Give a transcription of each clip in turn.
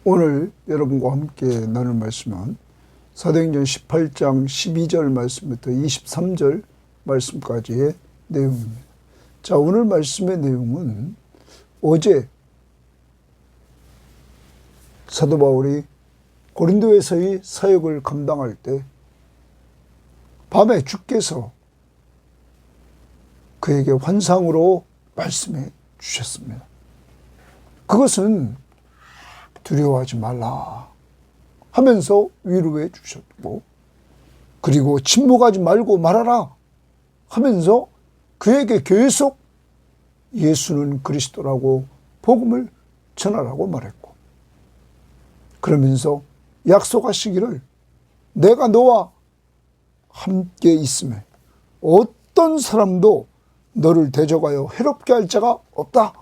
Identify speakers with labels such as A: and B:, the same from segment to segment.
A: 오늘 여러분과 함께 나눌 말씀은 사도행전 18장 12절 말씀부터 23절 말씀까지의 내용입니다. 자, 오늘 말씀의 내용은 어제 사도 바울이 고린도에서의 사역을 감당할 때 밤에 주께서 그에게 환상으로 말씀해 주셨습니다. 그것은 두려워하지 말라 하면서 위로해 주셨고, 그리고 침묵하지 말고 말하라 하면서 그에게 계속 예수는 그리스도라고 복음을 전하라고 말했고, 그러면서 약속하시기를 내가 너와 함께 있음에 어떤 사람도 너를 대적하여 해롭게 할 자가 없다.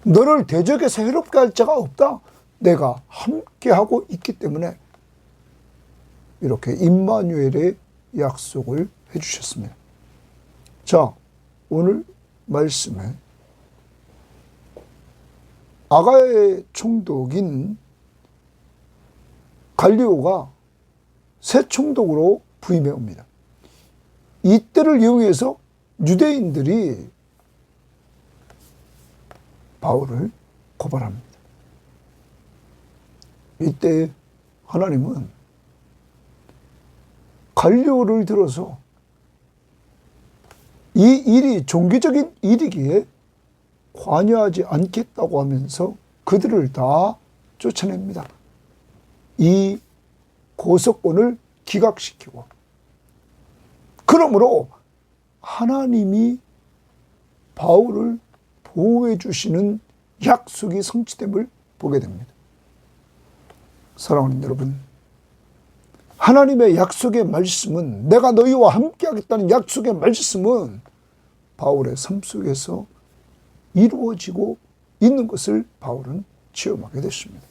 A: 너를 대적해서 해롭게 할 자가 없다. 내가 함께하고 있기 때문에 이렇게 임마누엘의 약속을 해주셨습니다. 자, 오늘 말씀에 아가야의 총독인 갈리오가 새 총독으로 부임해 옵니다. 이때를 이용해서 유대인들이 바울을 고발합니다. 이때 하나님은 갈리오를 들어서 이 일이 종교적인 일이기에 관여하지 않겠다고 하면서 그들을 다 쫓아냅니다. 이 고소권을 기각시키고, 그러므로 하나님이 바울을 보호해 주시는 약속이 성취됨을 보게 됩니다. 사랑하는 여러분, 하나님의 약속의 말씀은, 내가 너희와 함께 하겠다는 약속의 말씀은 바울의 삶 속에서 이루어지고 있는 것을 바울은 체험하게 됐습니다.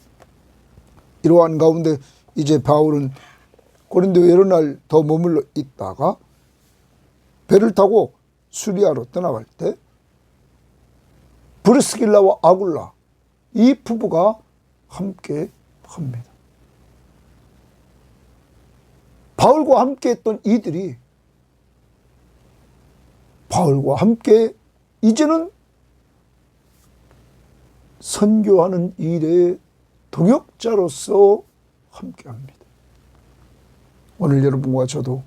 A: 이러한 가운데 이제 바울은 고린도에 여러 날 더 머물러 있다가 배를 타고 수리아로 떠나갈 때 브리스길라와 아굴라, 이 부부가 함께 합니다. 바울과 함께 했던 이들이 바울과 함께 이제는 선교하는 일의 동역자로서 함께 합니다. 오늘 여러분과 저도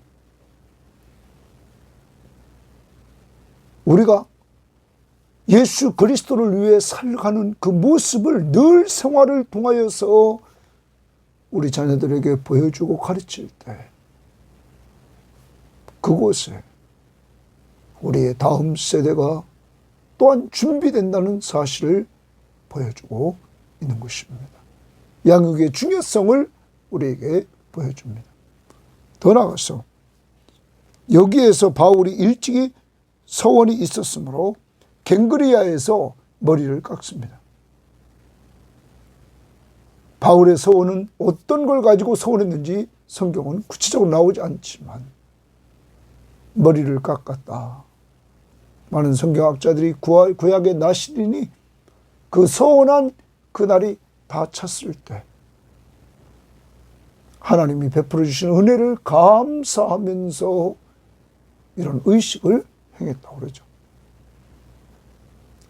A: 우리가 예수 그리스도를 위해 살아가는 그 모습을 늘 생활을 통하여서 우리 자녀들에게 보여주고 가르칠 때 그곳에 우리의 다음 세대가 또한 준비된다는 사실을 보여주고 있는 것입니다. 양육의 중요성을 우리에게 보여줍니다. 더 나아가서 여기에서 바울이 일찍이 서원이 있었으므로 갱그리아에서 머리를 깎습니다. 바울의 서원은 어떤 걸 가지고 서원했는지 성경은 구체적으로 나오지 않지만 머리를 깎았다. 많은 성경학자들이 구약의 나시린이 그 서원한 그날이 다 찼을 때 하나님이 베풀어 주신 은혜를 감사하면서 이런 의식을 행했다고 그러죠.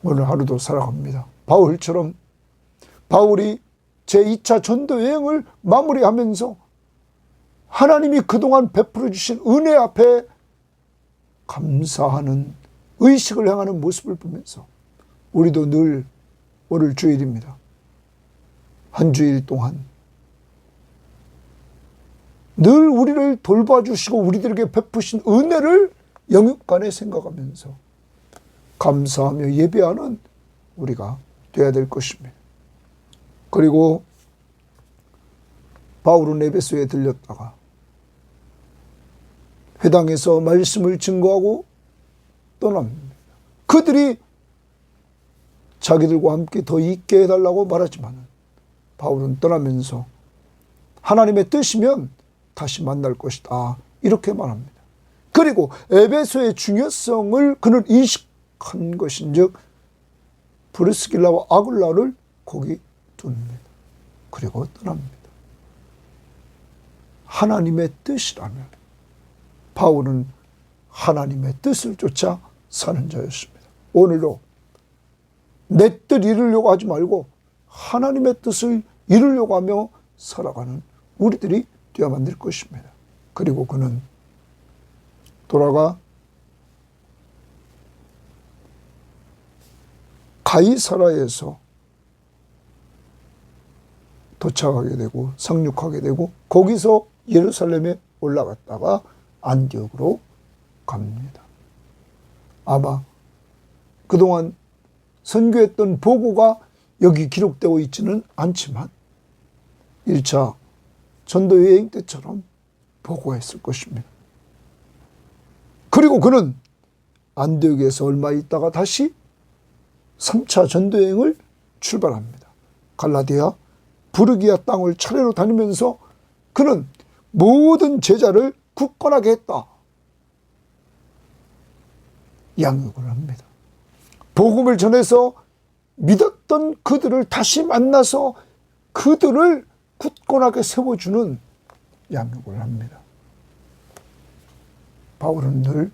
A: 오늘 하루도 살아갑니다. 바울처럼 바울이 제2차 전도 여행을 마무리하면서 하나님이 그동안 베풀어 주신 은혜 앞에 감사하는 의식을 행하는 모습을 보면서 우리도 늘, 오늘 주일입니다. 한 주일 동안 늘 우리를 돌봐주시고 우리들에게 베푸신 은혜를 영육간에 생각하면서 감사하며 예배하는 우리가 되어야 될 것입니다. 그리고 바울은 에베소에 들렸다가 회당에서 말씀을 증거하고 떠납니다. 그들이 자기들과 함께 더 있게 해달라고 말하지만 바울은 떠나면서 하나님의 뜻이면 다시 만날 것이다, 이렇게 말합니다. 그리고 에베소의 중요성을 그는 인식한 것인즉 브리스길라와 아굴라를 거기 둡니다. 그리고 떠납니다. 하나님의 뜻이라면 바울은 하나님의 뜻을 쫓아 사는 자였습니다. 오늘도 내 뜻 이루려고 하지 말고 하나님의 뜻을 이루려고 하며 살아가는 우리들이 되어야만 될 것입니다. 그리고 그는 돌아가 가이사라에서 도착하게 되고 상륙하게 되고 거기서 예루살렘에 올라갔다가 안디옥으로 갑니다. 아마 그동안 선교했던 보고가 여기 기록되어 있지는 않지만 1차 전도여행 때처럼 보고했을 것입니다. 그리고 그는 안디옥에서 얼마 있다가 다시 3차 전도여행을 출발합니다. 갈라디아, 부르기아 땅을 차례로 다니면서 그는 모든 제자를 굳건하게 했다. 양육을 합니다. 복음을 전해서 믿었던 그들을 다시 만나서 그들을 굳건하게 세워주는 양육을 합니다. 바울은 늘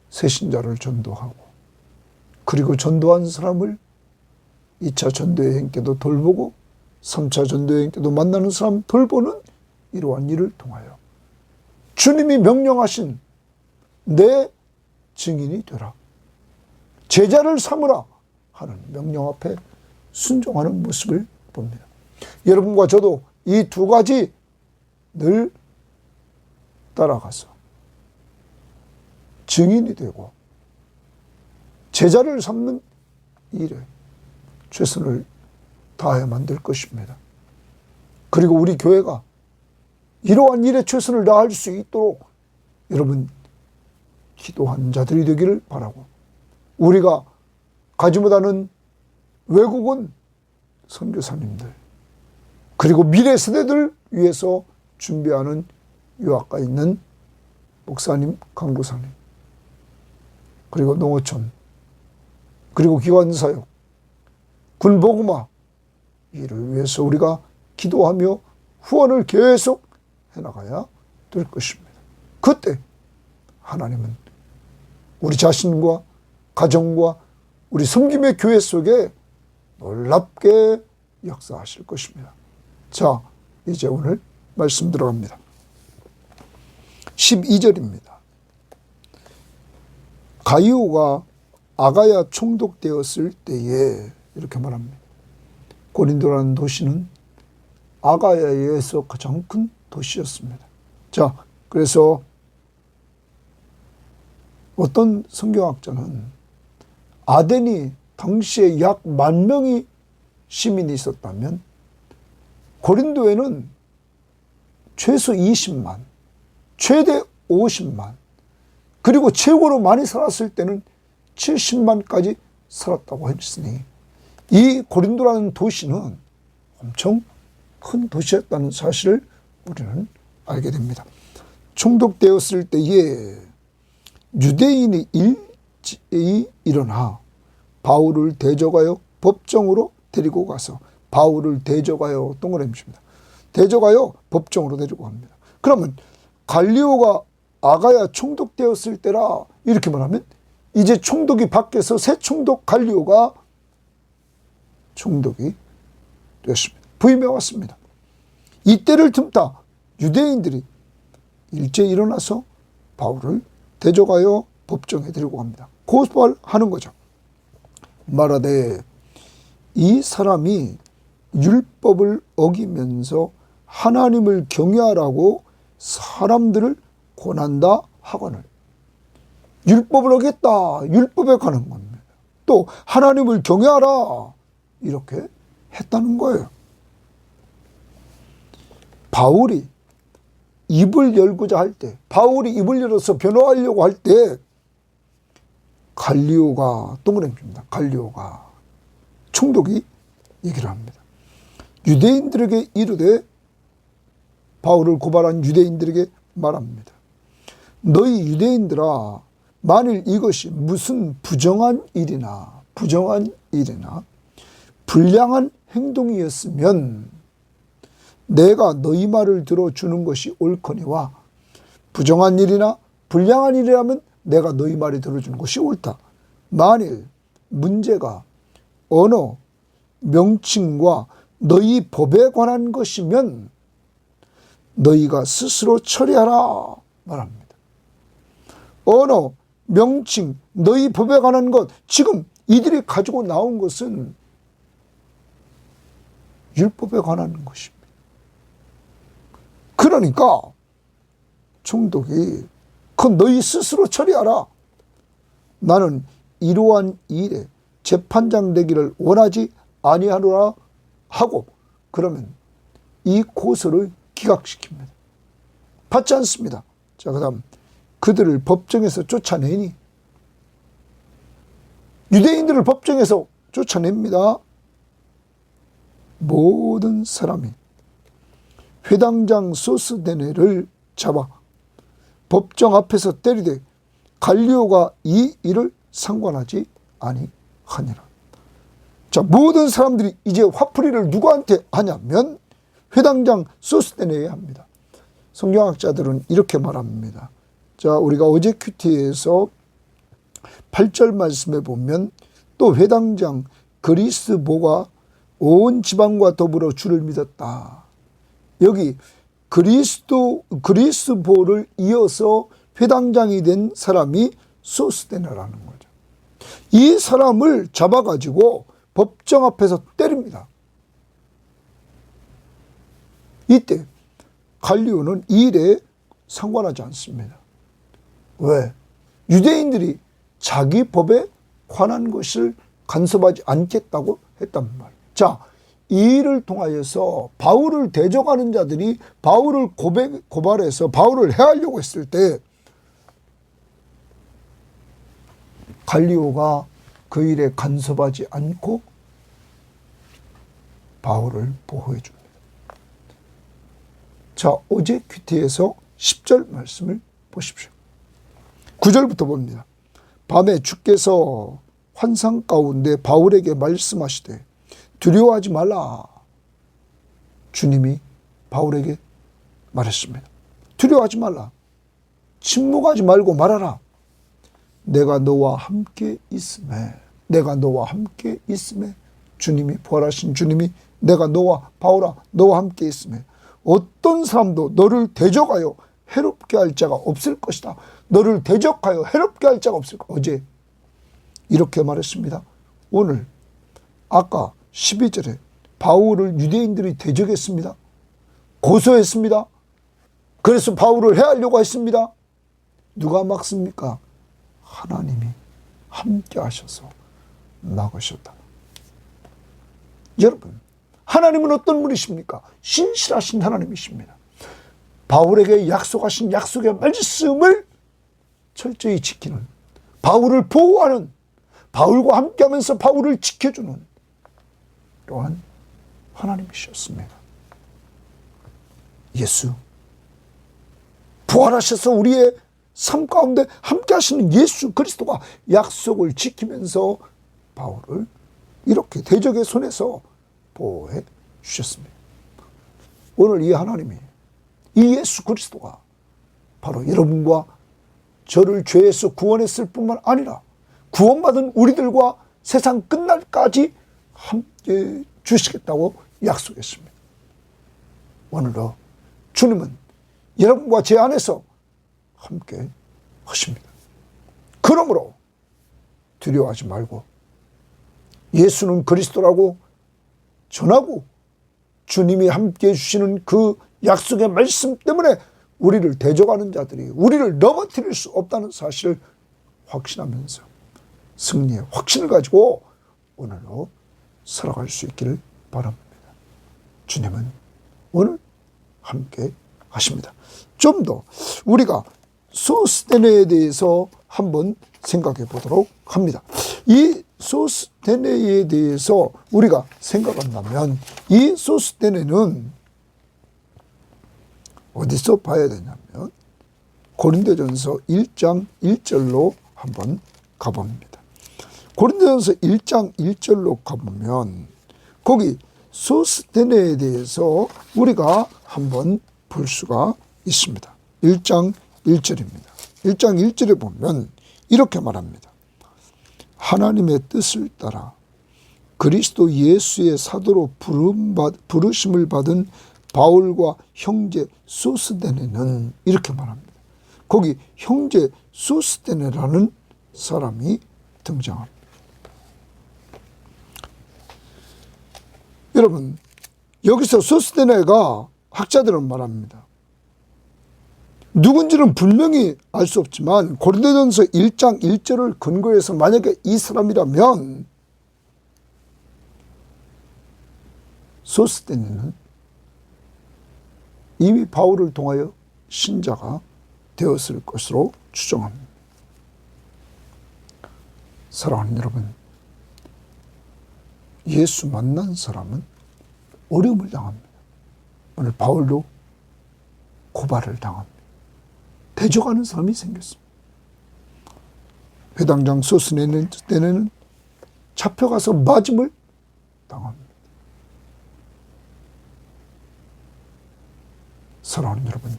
A: 새신자를 전도하고 그리고 전도한 사람을 2차 전도여행 때도 돌보고 3차 전도여행 때도 만나는 사람 돌보는 이러한 일을 통하여 주님이 명령하신 내 증인이 되라, 제자를 삼으라 하는 명령 앞에 순종하는 모습을 봅니다. 여러분과 저도 이 두 가지 늘 따라가서 증인이 되고 제자를 삼는 일에 최선을 다해야만 될 것입니다. 그리고 우리 교회가 이러한 일에 최선을 다할 수 있도록 여러분 기도하는 자들이 되기를 바라고, 우리가 가지 못하는 외국은 선교사님들 그리고 미래 세대들 위해서 준비하는 유학가 있는 목사님, 강도사님 그리고 농어촌 그리고 기관사역, 군복음화 이를 위해서 우리가 기도하며 후원을 계속 해나가야 될 것입니다. 그때 하나님은 우리 자신과 가정과 우리 섬김의 교회 속에 놀랍게 역사하실 것입니다. 자, 이제 오늘 말씀 들어갑니다. 12절입니다. 가이오가 아가야 총독되었을 때에 이렇게 말합니다. 고린도라는 도시는 아가야에서 가장 큰 도시였습니다. 자, 그래서 어떤 성경학자는 아덴이 당시에 약 10,000명이 시민이 있었다면 고린도에는 최소 20만, 최대 50만, 그리고 최고로 많이 살았을 때는 70만까지 살았다고 했으니 이 고린도라는 도시는 엄청 큰 도시였다는 사실을 우리는 알게 됩니다. 총독되었을 때에 유대인의 일제히 일어나 바울을 대적하여 법정으로 데리고 가서, 바울을 대적하여 동그라미입니다. 대적하여 법정으로 데리고 갑니다. 그러면 갈리오가 아가야 총독되었을 때라 이렇게 말하면 이제 총독이 바뀌어서 새 총독 갈리오가 총독이 되었습니다. 부임해 왔습니다. 이때를 틈타 유대인들이 일제히 일어나서 바울을 대적하여 법정에 데리고 갑니다. 고발하는 거죠. 말하되 이 사람이 율법을 어기면서 하나님을 경외하라고 사람들을 권한다 하거늘. 율법을 어겼다, 율법에 관한 겁니다. 또 하나님을 경외하라 이렇게 했다는 거예요. 바울이 입을 열고자 할 때, 바울이 입을 열어서 변호하려고 할 때 갈리오가 동그라미입니다. 갈리오가 총독이 얘기를 합니다. 유대인들에게 이르되, 바울을 고발한 유대인들에게 말합니다. 너희 유대인들아, 만일 이것이 무슨 부정한 일이나 불량한 행동이었으면 내가 너희 말을 들어주는 것이 옳거니와 부정한 일이나 불량한 일이라면 내가 너희 말을 들어주는 것이 옳다. 만일 문제가 언어, 명칭과 너희 법에 관한 것이면 너희가 스스로 처리하라 말합니다. 언어, 명칭, 너희 법에 관한 것, 지금 이들이 가지고 나온 것은 율법에 관한 것입니다. 그러니까 총독이 그 너희 스스로 처리하라. 나는 이러한 일에 재판장 되기를 원하지 아니하노라 하고 그러면 이 고소를 기각시킵니다. 받지 않습니다. 자, 그 다음 그들을 법정에서 쫓아내니 유대인들을 법정에서 쫓아냅니다. 모든 사람이 회당장 소스데네를 잡아 법정 앞에서 때리되 갈리오가 이 일을 상관하지 아니하니라. 자, 모든 사람들이 이제 화풀이를 누구한테 하냐면 회당장 소스데네에 합니다. 성경학자들은 이렇게 말합니다. 자, 우리가 어제 큐티에서 8절 말씀에 보면 또 회당장 그리스보가 온 지방과 더불어 주를 믿었다. 여기 그리스보를 이어서 회당장이 된 사람이 소스데네라는 거죠. 이 사람을 잡아가지고 법정 앞에서 때립니다. 이때 갈리오는 이 일에 상관하지 않습니다. 왜? 유대인들이 자기 법에 관한 것을 간섭하지 않겠다고 했단 말이에요. 자, 이 일을 통하여서 바울을 대적하는 자들이 바울을 고발해서 바울을 해하려고 했을 때 갈리오가 그 일에 간섭하지 않고 바울을 보호해 줍니다. 자, 어제 큐티에서 10절 말씀을 보십시오. 9절부터 봅니다. 밤에 주께서 환상 가운데 바울에게 말씀하시되 두려워하지 말라. 주님이 바울에게 말했습니다. 두려워하지 말라. 침묵하지 말고 말하라. 내가 너와 함께 있음에, 내가 너와 함께 있음에, 주님이 부활하신 주님이 내가 너와 바울아 너와 함께 있음에 어떤 사람도 너를 대적하여 해롭게 할 자가 없을 것이다. 너를 대적하여 해롭게 할 자가 없을 것이다. 어제 이렇게 말했습니다. 오늘 아까 12절에 바울을 유대인들이 대적했습니다. 고소했습니다. 그래서 바울을 해하려고 했습니다. 누가 막습니까? 하나님이 함께 하셔서 막으셨다. 여러분, 하나님은 어떤 분이십니까? 신실하신 하나님이십니다. 바울에게 약속하신 약속의 말씀을 철저히 지키는, 바울을 보호하는, 바울과 함께하면서 바울을 지켜주는 또한 하나님이셨습니다. 예수, 부활하셔서 우리의 삶 가운데 함께 하시는 예수 그리스도가 약속을 지키면서 바울을 이렇게 대적의 손에서 보호해 주셨습니다. 오늘 이 하나님이, 이 예수 그리스도가 바로 여러분과 저를 죄에서 구원했을 뿐만 아니라 구원받은 우리들과 세상 끝날까지 함께 주시겠다고 약속했습니다. 오늘도 주님은 여러분과 제 안에서 함께 하십니다. 그러므로 두려워하지 말고 예수는 그리스도라고 전하고 주님이 함께 해주시는 그 약속의 말씀 때문에 우리를 대적하는 자들이 우리를 넘어뜨릴 수 없다는 사실을 확신하면서 승리의 확신을 가지고 오늘도 살아갈 수 있기를 바랍니다. 주님은 오늘 함께 하십니다. 좀 더 우리가 소스데네에 대해서 한번 생각해 보도록 합니다. 이 소스데네에 대해서 우리가 생각한다면 이 소스데네는 어디서 봐야 되냐면 고린도전서 1장 1절로 한번 가봅니다. 고린도전서 1장 1절로 가보면 거기 소스테네에 대해서 우리가 한번 볼 수가 있습니다. 1장 1절입니다. 1장 1절에 보면 이렇게 말합니다. 하나님의 뜻을 따라 그리스도 예수의 사도로 부르심을 받은 바울과 형제 소스테네는 이렇게 말합니다. 거기 형제 소스테네라는 사람이 등장합니다. 여러분, 여기서 소스테네가 학자들은 말합니다. 누군지는 분명히 알 수 없지만 고린도전서 1장 1절을 근거해서 만약에 이 사람이라면 소스테네는 이미 바울을 통하여 신자가 되었을 것으로 추정합니다. 사랑하는 여러분, 예수 만난 사람은 어려움을 당합니다. 오늘 바울도 고발을 당합니다. 대적하는 사람이 생겼습니다. 회당장 소스테네는 잡혀가서 맞음을 당합니다. 사랑하는 여러분,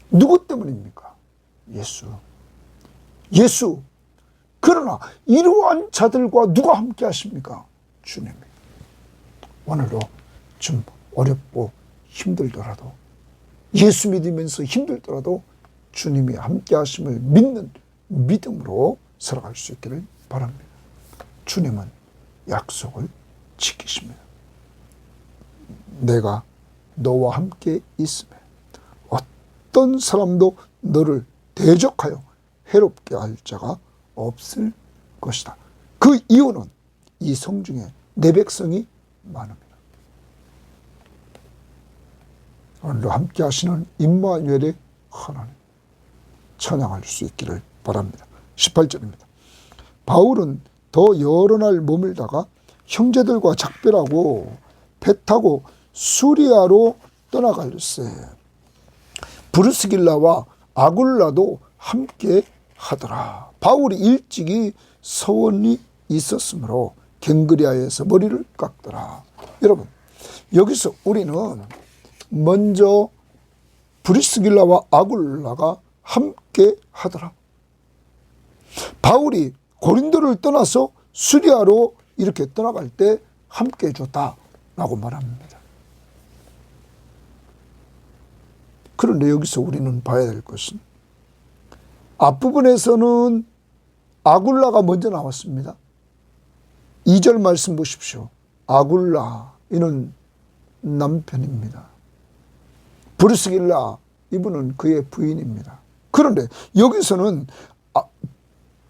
A: 누구 때문입니까? 예수. 그러나 이러한 자들과 누가 함께 하십니까? 주님이. 오늘도 좀 어렵고 힘들더라도, 예수 믿으면서 힘들더라도 주님이 함께 하심을 믿는 믿음으로 살아갈 수 있기를 바랍니다. 주님은 약속을 지키십니다. 내가 너와 함께 있으면 어떤 사람도 너를 대적하여 해롭게 할 자가 없을 것이다. 그 이유는 이 성중에 내 백성이 많습니다. 오늘도 함께 하시는 임마누엘의 하나님 찬양할 수 있기를 바랍니다. 18절입니다. 바울은 더 여러 날 머물다가 형제들과 작별하고 배 타고 수리아로 떠나갈세. 브르스길라와 아굴라도 함께 하더라. 바울이 일찍이 서원이 있었으므로 갱그리아에서 머리를 깎더라. 여러분, 여기서 우리는 먼저 브리스길라와 아굴라가 함께 하더라. 바울이 고린도를 떠나서 수리아로 이렇게 떠나갈 때 함께 해줬다라고 말합니다. 그런데 여기서 우리는 봐야 될 것은 앞부분에서는 아굴라가 먼저 나왔습니다. 2절 말씀 보십시오. 아굴라, 이는 남편입니다. 브르스길라, 이분은 그의 부인입니다. 그런데 여기서는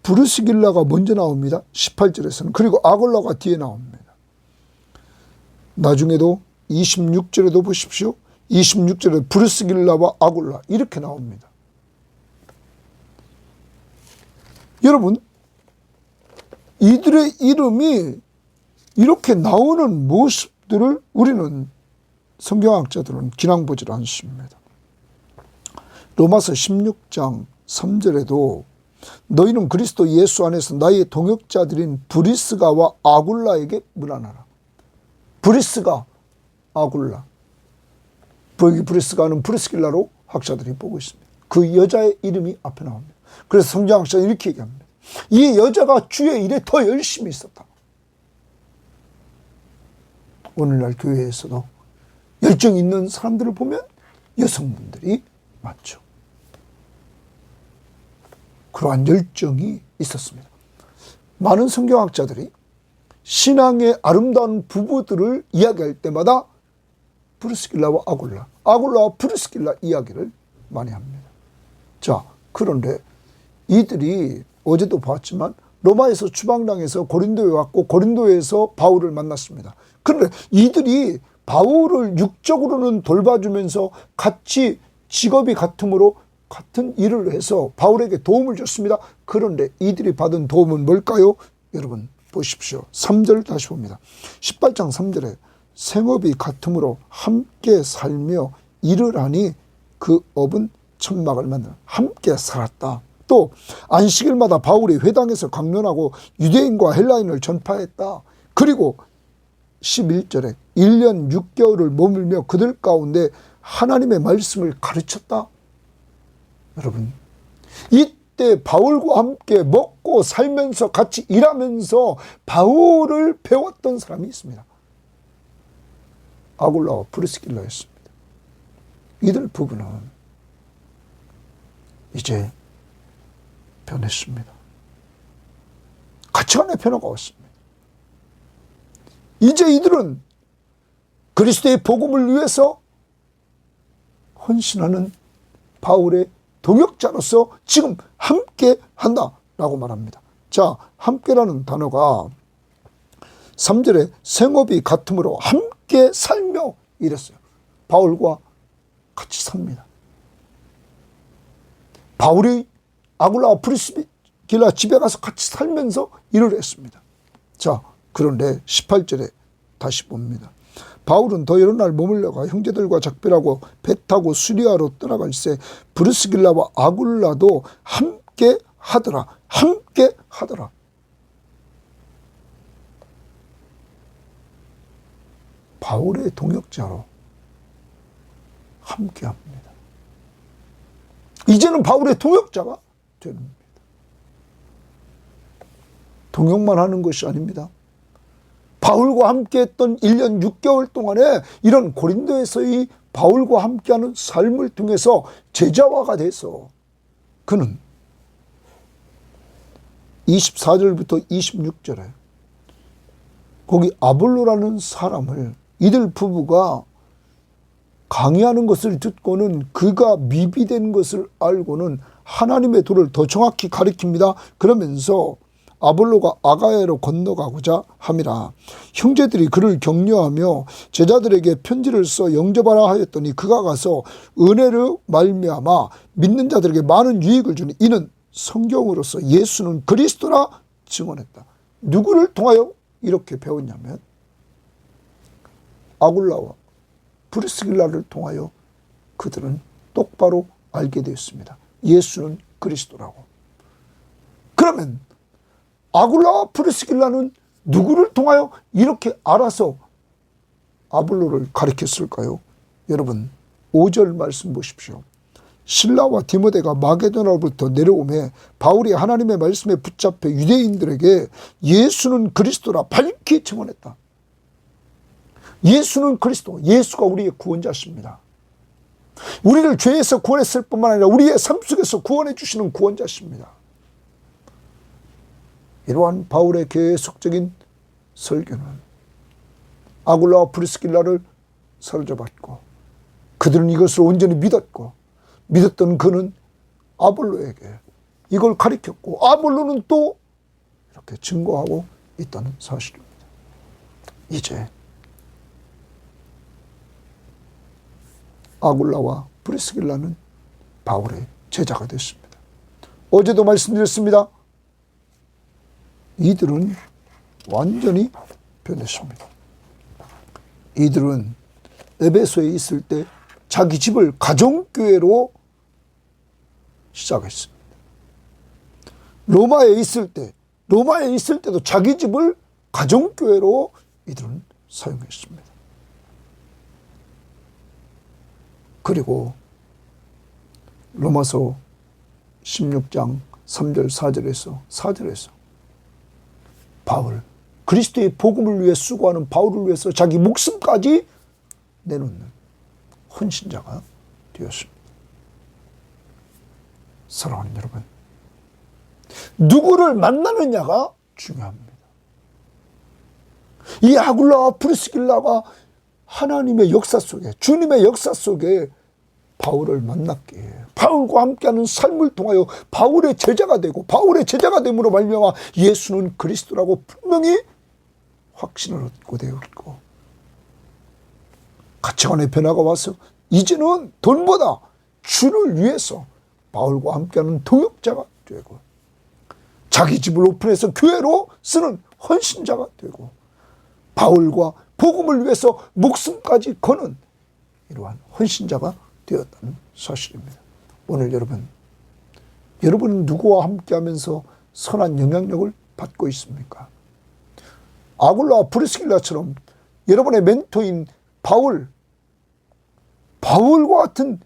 A: 브르스길라가 먼저 나옵니다. 18절에서는. 그리고 아굴라가 뒤에 나옵니다. 나중에도 26절에도 보십시오. 26절에 브르스길라와 아굴라 이렇게 나옵니다. 여러분, 이들의 이름이 이렇게 나오는 모습들을 우리는 성경학자들은 기낭보질 않습니다. 로마서 16장 3절에도 너희는 그리스도 예수 안에서 나의 동역자들인 브리스가와 아굴라에게 문안하라. 브리스가, 아굴라. 여기 브리스가는 브리스길라로 학자들이 보고 있습니다. 그 여자의 이름이 앞에 나옵니다. 그래서 성경학자는 이렇게 얘기합니다. 이 여자가 주의 일에 더 열심히 있었다. 오늘날 교회에서도 열정 있는 사람들을 보면 여성분들이 많죠. 그러한 열정이 있었습니다. 많은 성경학자들이 신앙의 아름다운 부부들을 이야기할 때마다 브리스길라와 아굴라와 브리스길라 이야기를 많이 합니다. 자, 그런데 이들이 어제도 봤지만 로마에서 추방당해서 고린도에 왔고 고린도에서 바울을 만났습니다. 그런데 이들이 바울을 육적으로는 돌봐주면서 같이 직업이 같으므로 같은 일을 해서 바울에게 도움을 줬습니다. 그런데 이들이 받은 도움은 뭘까요? 여러분 보십시오. 3절 다시 봅니다. 18장 3절에 생업이 같으므로 함께 살며 일을 하니 그 업은 천막을 만들어 함께 살았다. 또 안식일마다 바울이 회당에서 강론하고 유대인과 헬라인을 전파했다. 그리고 11절에 1년 6개월을 머물며 그들 가운데 하나님의 말씀을 가르쳤다. 여러분, 이때 바울과 함께 먹고 살면서 같이 일하면서 바울을 배웠던 사람이 있습니다. 아굴라와 브리스길라였습니다. 이들 부부는 이제 변했습니다. 가치관의 변화가 왔습니다. 이제 이들은 그리스도의 복음을 위해서 헌신하는 바울의 동역자로서 지금 함께 한다라고 말합니다. 자, 함께라는 단어가 3절에 생업이 같으므로 함께 살며 이랬어요. 바울과 같이 삽니다. 바울이 아굴라와 프리스길라 집에 가서 같이 살면서 일을 했습니다. 자, 그런데 18절에 다시 봅니다. 바울은 더 여러 날 머물러가 형제들과 작별하고 배 타고 수리아로 떠나갈새 브리스길라와 아굴라도 함께 하더라. 함께 하더라. 바울의 동역자로 함께 합니다. 이제는 바울의 동역자가 되는 겁니다. 동역만 하는 것이 아닙니다. 바울과 함께 했던 1년 6개월 동안에 이런 고린도에서의 바울과 함께하는 삶을 통해서 제자화가 돼서 그는 24절부터 26절에 거기 아볼로라는 사람을 이들 부부가 강의하는 것을 듣고는 그가 미비된 것을 알고는 하나님의 도를 더 정확히 가리킵니다. 그러면서 아볼로가 아가야로 건너가고자 함이라. 형제들이 그를 격려하며 제자들에게 편지를 써 영접하라 하였더니 그가 가서 은혜로 말미암아 믿는 자들에게 많은 유익을 주니 이는 성경으로서 예수는 그리스도라 증언했다. 누구를 통하여 이렇게 배웠냐면 아굴라와 브리스길라를 통하여 그들은 똑바로 알게 되었습니다. 예수는 그리스도라고. 그러면 아굴라와 브리스길라는 누구를 통하여 이렇게 알아서 아볼로를 가리켰을까요? 여러분 5절 말씀 보십시오. 실라와 디모데가 마게도나로부터 내려오매 바울이 하나님의 말씀에 붙잡혀 유대인들에게 예수는 그리스도라 밝히 증언했다. 예수는 그리스도, 예수가 우리의 구원자십니다. 우리를 죄에서 구원했을 뿐만 아니라 우리의 삶 속에서 구원해 주시는 구원자십니다. 이러한 바울의 계속적인 설교는 아굴라와 브리스길라를 사로잡았고 그들은 이것을 온전히 믿었던 그는 아볼로에게 이걸 가르쳤고 아볼로는 또 이렇게 증거하고 있다는 사실입니다. 이제 아굴라와 브리스길라는 바울의 제자가 됐습니다. 어제도 말씀드렸습니다. 이들은 완전히 변했습니다. 이들은 에베소에 있을 때 자기 집을 가정교회로 시작했습니다. 로마에 있을 때도 자기 집을 가정교회로 이들은 사용했습니다. 그리고 로마서 16장 3절 4절에서 바울, 그리스도의 복음을 위해 수고하는 바울을 위해서 자기 목숨까지 내놓는 헌신자가 되었습니다. 사랑하는 여러분, 누구를 만나느냐가 중요합니다. 이 아굴라와 브리스길라가 하나님의 역사 속에, 주님의 역사 속에 바울을 만났기에 바울과 함께하는 삶을 통하여 바울의 제자가 되고 바울의 제자가 됨으로 말미암아 예수는 그리스도라고 분명히 확신을 얻고 되었고 가치관의 변화가 와서 이제는 돈보다 주를 위해서 바울과 함께하는 동역자가 되고 자기 집을 오픈해서 교회로 쓰는 헌신자가 되고 바울과 복음을 위해서 목숨까지 거는 이러한 헌신자가 되었다는 사실입니다. 오늘 여러분은 누구와 함께하면서 선한 영향력을 받고 있습니까? 아굴라와 브리스길라처럼 여러분의 멘토인 바울과 같은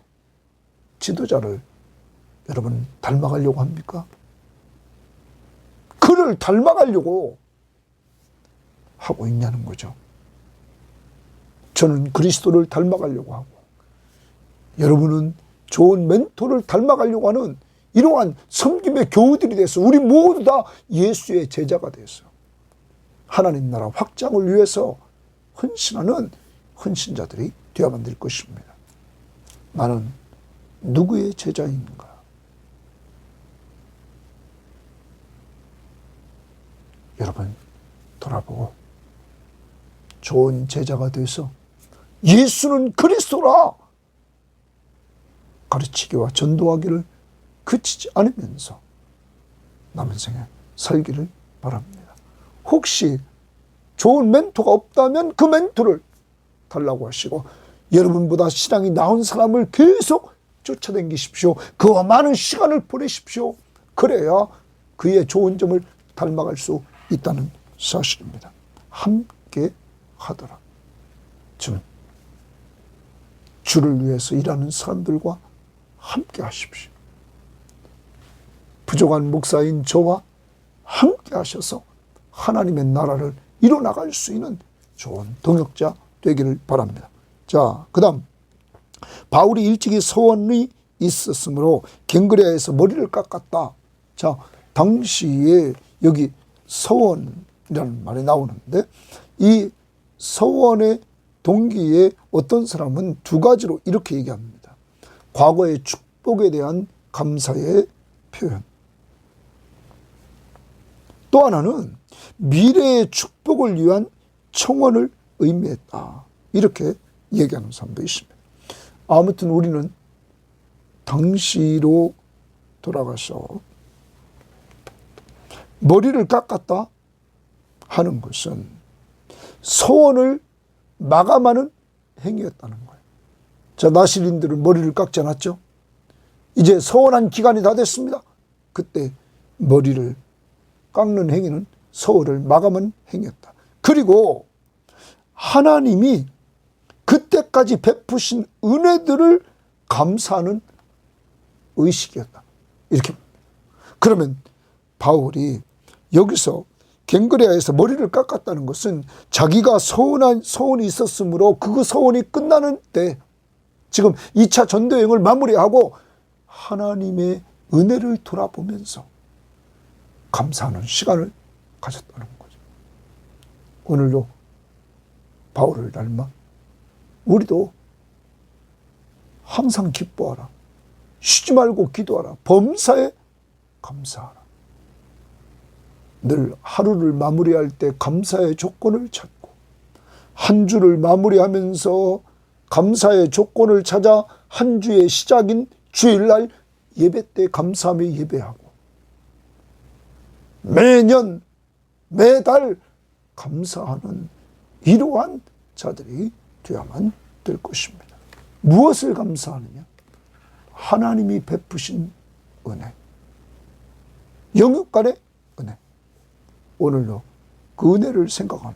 A: 지도자를 여러분 닮아가려고 합니까? 그를 닮아가려고 하고 있냐는 거죠. 저는 그리스도를 닮아가려고 하고, 여러분은 좋은 멘토를 닮아가려고 하는 이러한 섬김의 교우들이 돼서 우리 모두 다 예수의 제자가 돼서 하나님 나라 확장을 위해서 헌신하는 헌신자들이 되어야만 될 것입니다. 나는 누구의 제자인가? 여러분 돌아보고 좋은 제자가 돼서 예수는 그리스도라 가르치기와 전도하기를 그치지 않으면서 남은 생에 살기를 바랍니다. 혹시 좋은 멘토가 없다면 그 멘토를 달라고 하시고, 여러분보다 신앙이 나은 사람을 계속 쫓아다니십시오. 그와 많은 시간을 보내십시오. 그래야 그의 좋은 점을 닮아갈 수 있다는 사실입니다. 함께 하더라. 저는 주를 위해서 일하는 사람들과 함께 하십시오. 부족한 목사인 저와 함께 하셔서 하나님의 나라를 이뤄나갈 수 있는 좋은 동역자 되기를 바랍니다. 자, 그 다음 바울이 일찍이 서원이 있었으므로 갱그레아에서 머리를 깎았다. 자, 당시에 여기 서원이라는 말이 나오는데, 이 서원의 동기에 어떤 사람은 두 가지로 이렇게 얘기합니다. 과거의 축복에 대한 감사의 표현, 또 하나는 미래의 축복을 위한 청원을 의미했다. 이렇게 얘기하는 사람도 있습니다. 아무튼 우리는 당시로 돌아가서 머리를 깎았다 하는 것은 소원을 마감하는 행위였다는 거예요. 자, 나시린들은 머리를 깎지 않았죠? 이제 서원한 기간이 다 됐습니다. 그때 머리를 깎는 행위는 서원을 마감하는 행위였다. 그리고 하나님이 그때까지 베푸신 은혜들을 감사하는 의식이었다. 이렇게 봅니다. 그러면 바울이 여기서 갱그레아에서 머리를 깎았다는 것은 자기가 서원이 있었으므로 그 서원이 끝나는 때, 지금 2차 전도여행을 마무리하고 하나님의 은혜를 돌아보면서 감사하는 시간을 가졌다는 거죠. 오늘도 바울을 닮아 우리도 항상 기뻐하라, 쉬지 말고 기도하라, 범사에 감사하라. 늘 하루를 마무리할 때 감사의 조건을 찾고, 한 주를 마무리하면서 감사의 조건을 찾아 한 주의 시작인 주일날 예배 때 감사하며 예배하고, 매년 매달 감사하는 이러한 자들이 되어야만 될 것입니다. 무엇을 감사하느냐? 하나님이 베푸신 은혜, 영육간의 은혜. 오늘도 그 은혜를 생각하며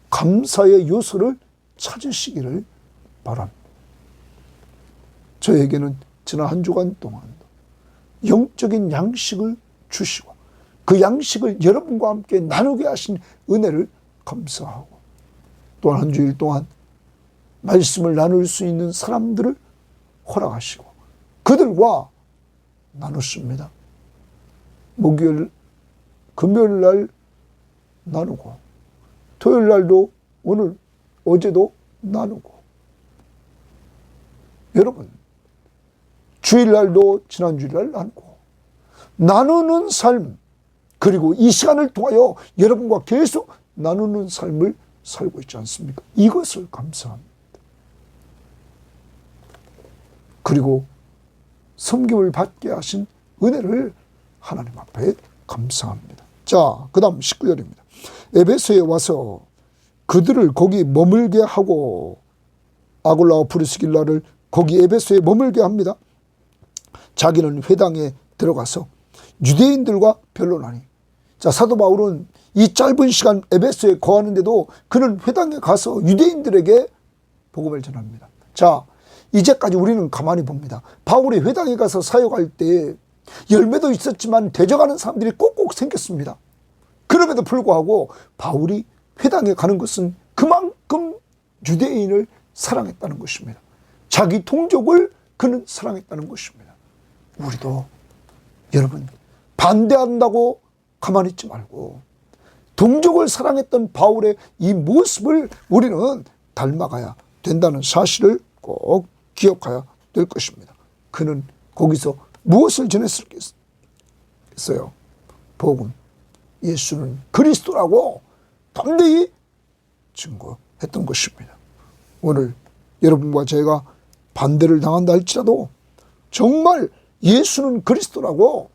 A: 감사의 요소를 찾으시기를 바랍니다. 저에게는 지난 한 주간 동안 영적인 양식을 주시고 그 양식을 여러분과 함께 나누게 하신 은혜를 감사하고, 또한 한 주일 동안 말씀을 나눌 수 있는 사람들을 허락하시고 그들과 나눴습니다. 목요일, 금요일 날 나누고, 토요일 날도 오늘, 어제도 나누고, 여러분 주일 날도 지난 주일 날 나누고, 나누는 삶, 그리고 이 시간을 통하여 여러분과 계속 나누는 삶을 살고 있지 않습니까? 이것을 감사합니다. 그리고 섬김을 받게 하신 은혜를 하나님 앞에 감사합니다. 자, 그 다음 19절입니다. 에베소에 와서 그들을 거기 머물게 하고, 아굴라와 프리스길라를 거기 에베소에 머물게 합니다. 자기는 회당에 들어가서 유대인들과 변론하니. 자, 사도 바울은 이 짧은 시간 에베소에 거하는데도 그는 회당에 가서 유대인들에게 복음을 전합니다. 자, 이제까지 우리는 가만히 봅니다. 바울이 회당에 가서 사역할 때 열매도 있었지만 대적하는 사람들이 꼭꼭 생겼습니다. 그럼에도 불구하고 바울이 회당에 가는 것은 그만큼 유대인을 사랑했다는 것입니다. 자기 동족을 그는 사랑했다는 것입니다. 우리도 여러분 반대한다고 가만히 있지 말고 동족을 사랑했던 바울의 이 모습을 우리는 닮아가야 된다는 사실을 꼭 기억해야 될 것입니다. 그는 거기서 무엇을 전했을까요? 복음, 예수는 그리스도라고 담대히 증거했던 것입니다. 오늘 여러분과 제가 반대를 당한다 할지라도 정말 예수는 그리스도라고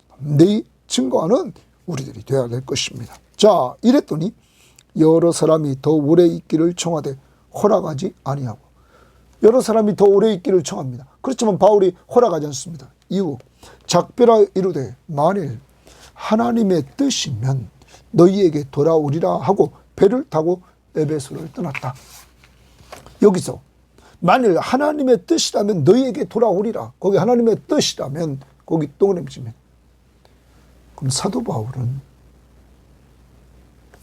A: 담대히 증거하는 우리들이 되어야 될 것입니다. 자, 이랬더니 여러 사람이 더 오래 있기를 청하되 허락하지 아니하고, 여러 사람이 더 오래 있기를 청합니다. 그렇지만 바울이 허락하지 않습니다. 이후 작별하 이르되 만일 하나님의 뜻이면 너희에게 돌아오리라 하고 배를 타고 에베소를 떠났다. 여기서 만일 하나님의 뜻이라면 너희에게 돌아오리라. 거기 하나님의 뜻이라면 거기 동그라미입니다. 그럼 사도 바울은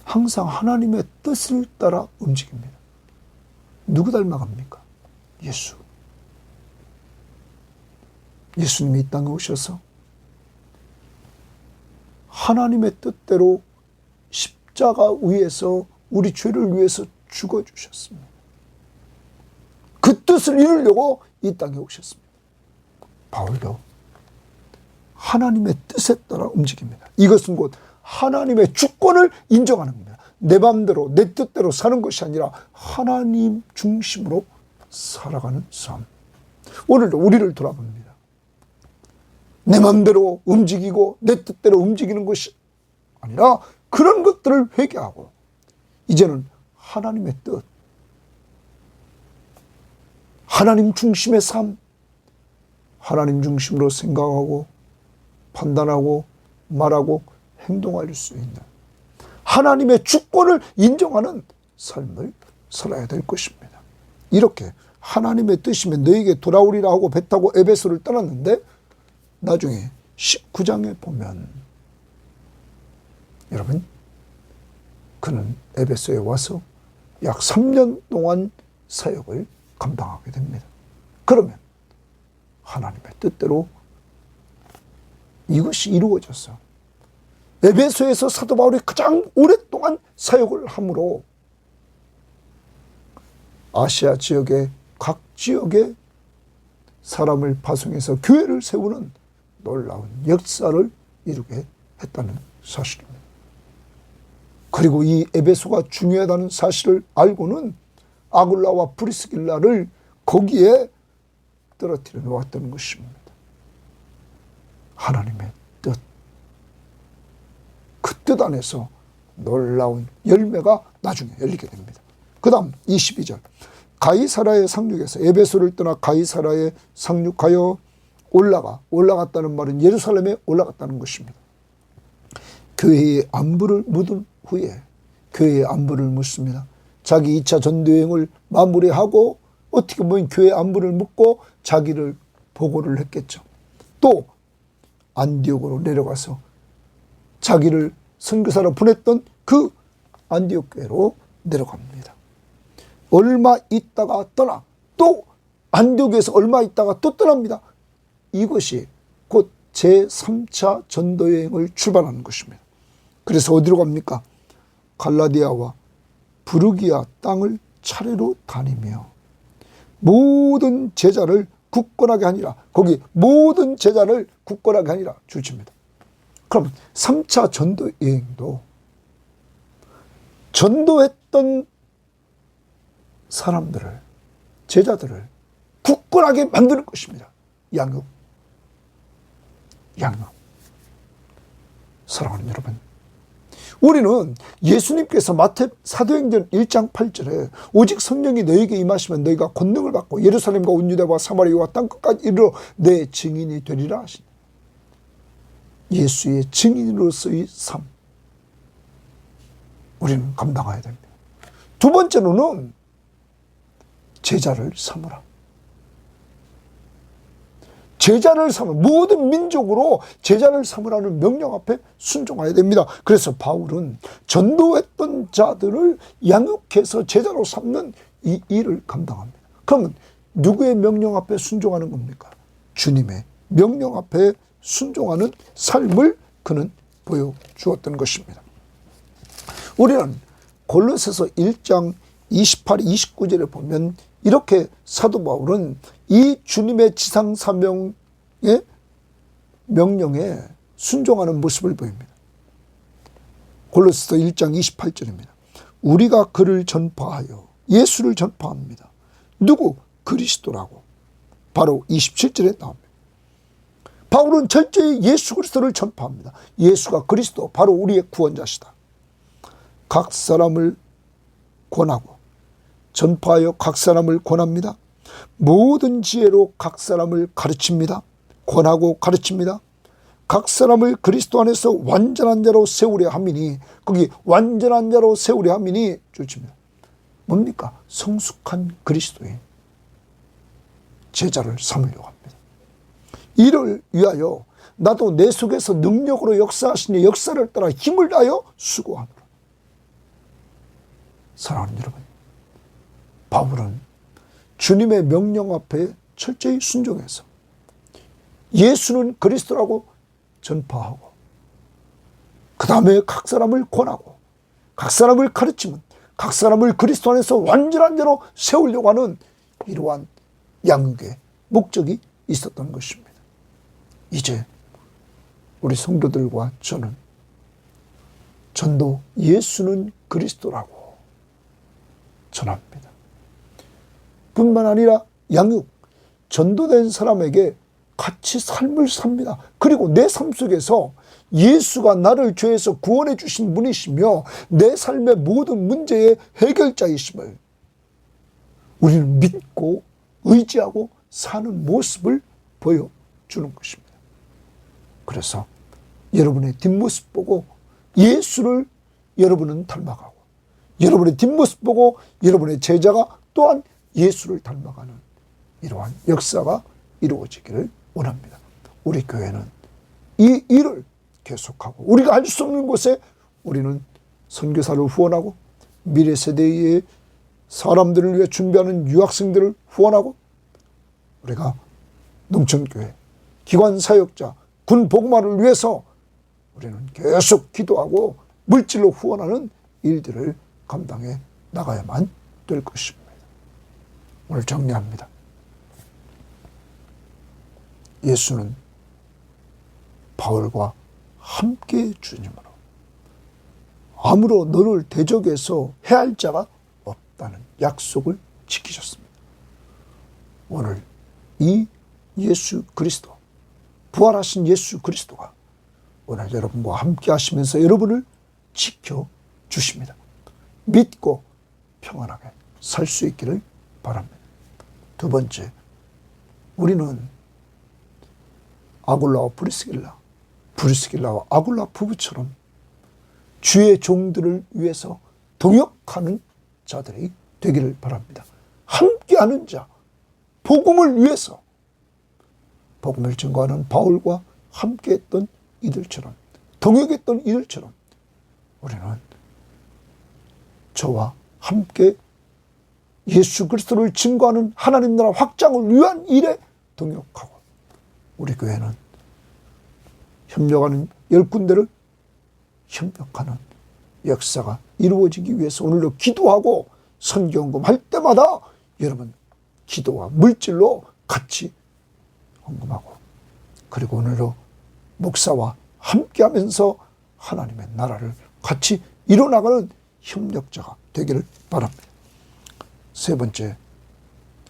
A: 항상 하나님의 뜻을 따라 움직입니다. 누구 닮아갑니까? 예수. 예수님이 이 땅에 오셔서 하나님의 뜻대로 십자가 위에서 우리 죄를 위해서 죽어주셨습니다. 그 뜻을 이루려고 이 땅에 오셨습니다. 바울도 하나님의 뜻에 따라 움직입니다. 이것은 곧 하나님의 주권을 인정하는 겁니다. 내 마음대로 내 뜻대로 사는 것이 아니라 하나님 중심으로 살아가는 삶. 오늘도 우리를 돌아봅니다. 내 마음대로 움직이고 내 뜻대로 움직이는 것이 아니라 그런 것들을 회개하고 이제는 하나님의 뜻, 하나님 중심의 삶, 하나님 중심으로 생각하고 판단하고 말하고 행동할 수 있는 하나님의 주권을 인정하는 삶을 살아야 될 것입니다. 이렇게 하나님의 뜻이면 너에게 돌아오리라 하고 배 타고 에베소를 떠났는데 나중에 19장에 보면 여러분 그는 에베소에 와서 약 3년 동안 사역을 감당하게 됩니다. 그러면 하나님의 뜻대로 이것이 이루어졌어. 에베소에서 사도 바울이 가장 오랫동안 사역을 함으로 아시아 지역의 각 지역에 사람을 파송해서 교회를 세우는 놀라운 역사를 이루게 했다는 사실입니다. 그리고 이 에베소가 중요하다는 사실을 알고는 아굴라와 브리스길라를 거기에 떨어뜨려 놓았다는 것입니다. 하나님의 뜻, 그 뜻 안에서 놀라운 열매가 나중에 열리게 됩니다. 그 다음 22절 가이사라의 상륙에서 에베소를 떠나 가이사라에 상륙하여 올라갔다는 말은 예루살렘에 올라갔다는 것입니다. 교회의 안부를 묻은 후에 교회의 안부를 묻습니다. 자기 2차 전도여행을 마무리하고 어떻게 보면 교회 안부를 묻고 자기를 보고를 했겠죠. 또 안디옥으로 내려가서 자기를 선교사로 보냈던 그 안디옥 교회로 내려갑니다. 얼마 있다가 떠나 또 안디옥에서 얼마 있다가 또 떠납니다. 이것이 곧 제3차 전도여행을 출발하는 것입니다. 그래서 어디로 갑니까? 갈라디아와 부르기아 땅을 차례로 다니며 모든 제자를 굳건하게 하니라. 거기 모든 제자를 굳건하게 하니라 주십니다. 그럼 3차 전도여행도 전도했던 사람들을, 제자들을 굳건하게 만드는 것입니다. 양육. 사랑하는 여러분, 우리는 예수님께서 사도행전 1장 8절에 오직 성령이 너에게 임하시면 너희가 권능을 받고 예루살렘과 온 유대와 사마리아와 땅끝까지 이르러 내 증인이 되리라 하시니 예수의 증인으로서의 삶, 우리는 감당해야 됩니다. 두 번째로는 제자를 삼으라. 제자를 삼으라. 모든 민족으로 제자를 삼으라는 명령 앞에 순종해야 됩니다. 그래서 바울은 전도했던 자들을 양육해서 제자로 삼는 이 일을 감당합니다. 그러면 누구의 명령 앞에 순종하는 겁니까? 주님의 명령 앞에 순종하는 삶을 그는 보여주었던 것입니다. 우리는 골로새서 1장 28, 29절에 보면 이렇게 사도 바울은 이 주님의 지상사명의 명령에 순종하는 모습을 보입니다. 골로새서 1장 28절입니다. 우리가 그를 전파하여 예수를 전파합니다. 누구? 그리스도라고. 바로 27절에 나옵니다. 바울은 철저히 예수 그리스도를 전파합니다. 예수가 그리스도, 바로 우리의 구원자시다. 각 사람을 권하고 전파하여 각 사람을 권합니다. 모든 지혜로 각 사람을 가르칩니다. 권하고 가르칩니다. 각 사람을 그리스도 안에서 완전한 자로 세우려 함이니, 거기 완전한 자로 세우려 함이니 좋습니다. 뭡니까? 성숙한 그리스도인 제자를 삼으려고 합니다. 이를 위하여 나도 내 속에서 능력으로 역사하시니 역사를 따라 힘을 다하여 수고하노라. 사랑하는 여러분, 바울은 주님의 명령 앞에 철저히 순종해서 예수는 그리스도라고 전파하고, 그 다음에 각 사람을 권하고 각 사람을 가르치면 각 사람을 그리스도 안에서 완전한 자로 세우려고 하는 이러한 양육의 목적이 있었던 것입니다. 이제 우리 성도들과 저는 전도 예수는 그리스도라고 전합니다. 뿐만 아니라 양육, 전도된 사람에게 같이 삶을 삽니다. 그리고 내 삶 속에서 예수가 나를 죄에서 구원해 주신 분이시며 내 삶의 모든 문제의 해결자이심을 우리는 믿고 의지하고 사는 모습을 보여주는 것입니다. 그래서 여러분의 뒷모습 보고 예수를 여러분은 닮아가고, 여러분의 뒷모습 보고 여러분의 제자가 또한 예수를 닮아가는 이러한 역사가 이루어지기를 원합니다. 우리 교회는 이 일을 계속하고, 우리가 할 수 없는 곳에 우리는 선교사를 후원하고, 미래 세대의 사람들을 위해 준비하는 유학생들을 후원하고, 우리가 농촌교회, 기관사역자, 군복마를 위해서 우리는 계속 기도하고 물질로 후원하는 일들을 감당해 나가야만 될 것입니다. 오늘 정리합니다. 예수는 바울과 함께 주님으로 아무로 너를 대적해서 해할 자가 없다는 약속을 지키셨습니다. 오늘 이 예수 그리스도, 부활하신 예수 그리스도가 오늘 여러분과 함께 하시면서 여러분을 지켜주십니다. 믿고 평안하게 살 수 있기를 바랍니다. 두 번째, 우리는 아굴라와 브리스길라와 아굴라 부부처럼 주의 종들을 위해서 동역하는 자들이 되기를 바랍니다. 함께하는 자, 복음을 위해서 복음을 증거하는 바울과 함께했던 이들처럼, 동역했던 이들처럼 우리는 저와 함께 예수 그리스도를 증거하는 하나님 나라 확장을 위한 일에 동역하고, 우리 교회는 협력하는 10군데를 협력하는 역사가 이루어지기 위해서 오늘도 기도하고 선교헌금 할 때마다 여러분 기도와 물질로 같이 헌금하고, 그리고 오늘도 목사와 함께하면서 하나님의 나라를 같이 이뤄나가는 협력자가 되기를 바랍니다. 세 번째,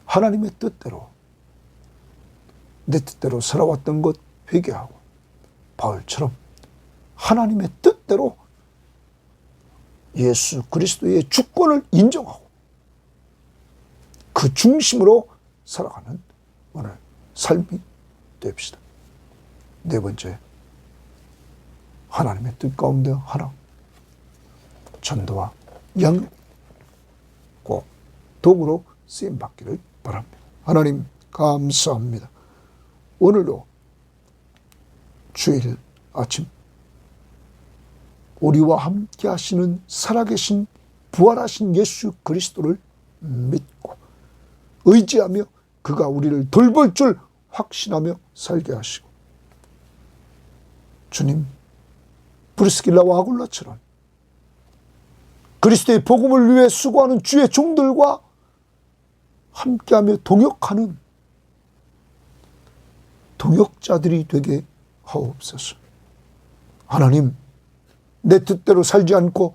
A: 하나님의 뜻대로, 내 뜻대로 살아왔던 것 회개하고 바울처럼 하나님의 뜻대로 예수 그리스도의 주권을 인정하고 그 중심으로 살아가는 오늘 삶이 됩시다. 네 번째, 하나님의 뜻 가운데 하나, 전도와 양육 꼭 도구로 쓰임받기를 바랍니다. 하나님 감사합니다. 오늘도 주일 아침 우리와 함께 하시는 살아계신 부활하신 예수 그리스도를 믿고 의지하며 그가 우리를 돌볼 줄 확신하며 살게 하시고, 주님, 브리스길라와 아굴라처럼 그리스도의 복음을 위해 수고하는 주의 종들과 함께하며 동역하는 동역자들이 되게 하옵소서. 하나님, 내 뜻대로 살지 않고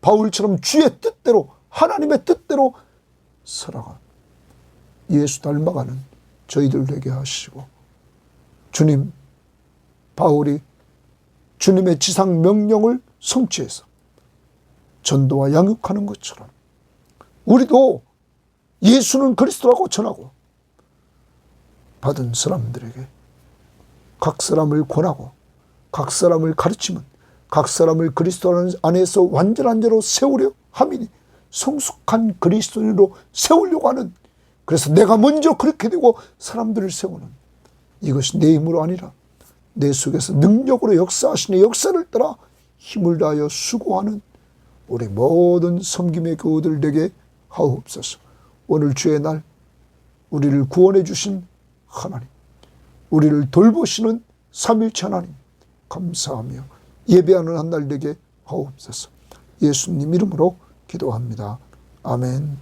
A: 바울처럼 주의 뜻대로, 하나님의 뜻대로 살아가 예수 닮아가는 저희들 되게 하시고, 주님, 바울이 주님의 지상 명령을 성취해서 전도와 양육하는 것처럼 우리도 예수는 그리스도라고 전하고 받은 사람들에게 각 사람을 권하고 각 사람을 가르치면 각 사람을 그리스도 안에서 완전한 자로 세우려 함이니 성숙한 그리스도인으로 세우려고 하는, 그래서 내가 먼저 그렇게 되고 사람들을 세우는, 이것이 내 힘으로 아니라 내 속에서 능력으로 역사하시는 역사를 따라 힘을 다하여 수고하는 우리 모든 섬김의 교우들 되게 하옵소서. 오늘 주의 날 우리를 구원해 주신 하나님, 우리를 돌보시는 삼위일체 하나님 감사하며 예배하는 한 날 되게 하옵소서. 예수님 이름으로 기도합니다. 아멘.